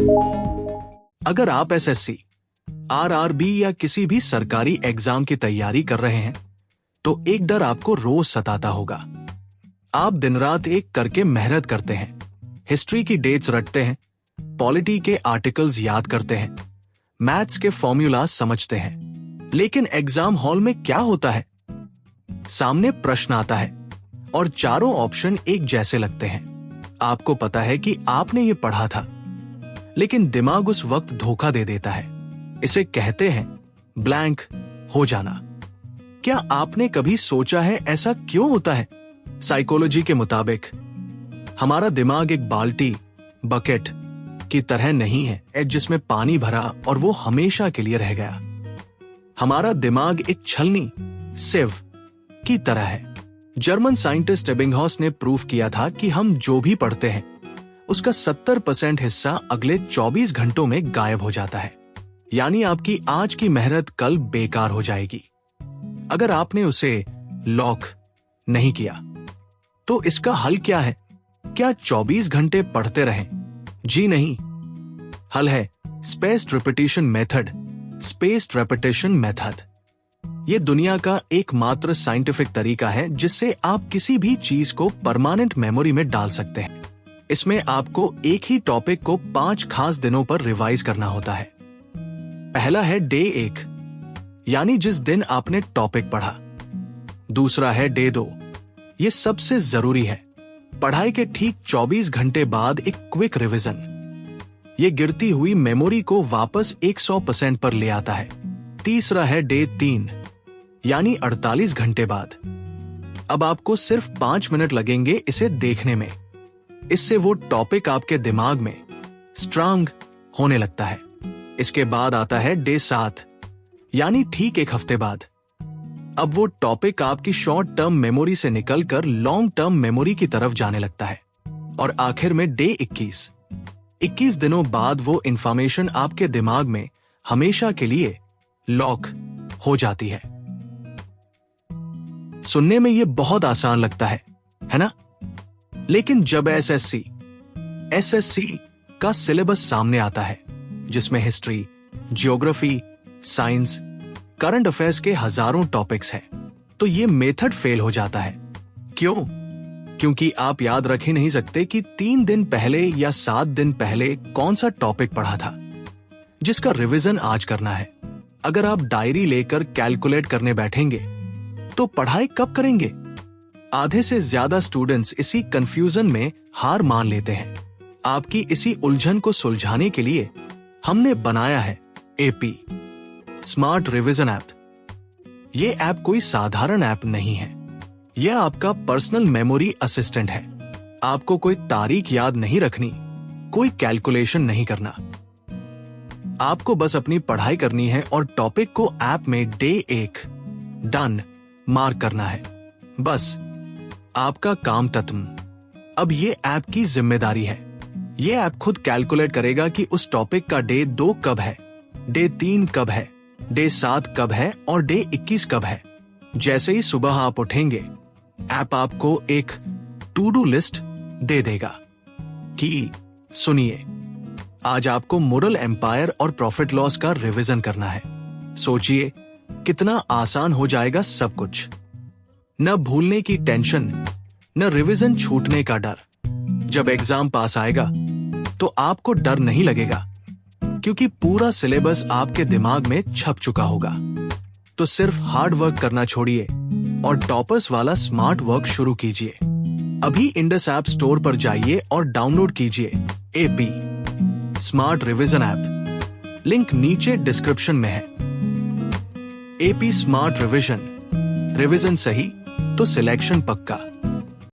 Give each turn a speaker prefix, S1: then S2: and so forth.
S1: अगर आप SSC, RRB या किसी भी सरकारी एग्जाम की तैयारी कर रहे हैं तो एक डर आपको रोज सताता होगा। आप दिन रात एक करके मेहनत करते हैं, हिस्ट्री की डेट्स रटते हैं, पॉलिटी के आर्टिकल्स याद करते हैं, मैथ्स के फॉर्मूला समझते हैं, लेकिन एग्जाम हॉल में क्या होता है? सामने प्रश्न आता है और चारों ऑप्शन एक जैसे लगते हैं। आपको पता है कि आपने ये पढ़ा था, लेकिन दिमाग उस वक्त धोखा दे देता है। इसे कहते हैं ब्लैंक हो जाना। क्या आपने कभी सोचा है ऐसा क्यों होता है? साइकोलॉजी के मुताबिक हमारा दिमाग एक बाल्टी, बकेट की तरह नहीं है जिसमें पानी भरा और वो हमेशा के लिए रह गया। हमारा दिमाग एक छलनी, सिव की तरह है। जर्मन साइंटिस्ट एबिंगहॉस ने प्रूफ किया था कि हम जो भी पढ़ते हैं उसका 70% हिस्सा अगले 24 घंटों में गायब हो जाता है। यानी आपकी आज की मेहनत कल बेकार हो जाएगी अगर आपने उसे लॉक नहीं किया। तो इसका हल क्या है? क्या 24 घंटे पढ़ते रहें? जी नहीं। हल है spaced repetition method. Spaced repetition method ये दुनिया का एकमात्र साइंटिफिक तरीका है जिससे आप किसी भी चीज को परमानेंट मेमोरी में डाल सकते हैं। इसमें आपको एक ही टॉपिक को 5 खास दिनों पर रिवाइज करना होता है। पहला है डे 1, यानी जिस दिन आपने टॉपिक पढ़ा। दूसरा है डे 2, ये सबसे जरूरी है। पढ़ाई के ठीक 24 घंटे बाद एक क्विक रिवीजन। ये गिरती हुई मेमोरी को वापस 100% पर ले आता है। तीसरा है डे 3, यानी 48 घंटे बाद। अब आपको सिर्फ 5 मिनट लगेंगे इसे देखने में। इससे वो टॉपिक आपके दिमाग में स्ट्रांग होने लगता है। इसके बाद आता है डे 7, यानी ठीक 1 हफ्ते बाद। अब वो टॉपिक आपकी शॉर्ट टर्म मेमोरी से निकलकर लॉन्ग टर्म मेमोरी की तरफ जाने लगता है। और आखिर में डे 21 दिनों बाद वो इंफॉर्मेशन आपके दिमाग में हमेशा के लिए लॉक हो जाती है। सुनने में ये बहुत आसान लगता है ना? लेकिन जब एसएससी का सिलेबस सामने आता है जिसमें history, geography, science, current affairs के हजारों टॉपिक्स हैं, तो ये मेथड फेल हो जाता है। क्यों? क्योंकि आप याद रख ही नहीं सकते कि 3 दिन पहले या 7 दिन पहले कौन सा टॉपिक पढ़ा था जिसका रिवीजन आज करना है। अगर आप डायरी लेकर कैलकुलेट करने बैठेंगे तो पढ़ाई कब करेंगे? आधे से ज्यादा स्टूडेंट्स इसी कंफ्यूजन में हार मान लेते हैं। आपकी इसी उलझन को सुलझाने के लिए हमने बनाया है एपी स्मार्ट रिवीजन ऐप। ये ऐप कोई साधारण ऐप नहीं है। यह आपका पर्सनल मेमोरी असिस्टेंट है। आपको कोई तारीख याद नहीं रखनी, कोई कैलकुलेशन नहीं करना। आपको बस अपनी पढ़ाई करनी है और टॉपिक को ऐप में डे 1 डन मार्क करना है। बस आपका काम खत्म। अब ये ऐप की जिम्मेदारी है। ये ऐप खुद कैलकुलेट करेगा कि उस टॉपिक का डे 2 कब है, डे 3 कब है, डे 7 कब है और डे 21 कब है। जैसे ही सुबह आप उठेंगे, ऐप आपको एक टू डू लिस्ट दे देगा कि सुनिए, आज आपको मोरल एम्पायर और प्रॉफिट लॉस का रिवीजन करना है। सोचिए कितना आसान हो जाएगा सब कुछ। न भूलने की टेंशन, न रिवीजन छूटने का डर। जब एग्जाम पास आएगा तो आपको डर नहीं लगेगा क्योंकि पूरा सिलेबस आपके दिमाग में छप चुका होगा। तो सिर्फ हार्ड वर्क करना छोड़िए और टॉपर्स वाला स्मार्ट वर्क शुरू कीजिए। अभी इंडस ऐप स्टोर पर जाइए और डाउनलोड कीजिए AP smart revision app. Link नीचे डिस्क्रिप्शन में है। एपी स्मार्ट रिवीजन सही तो सिलेक्शन पक्का।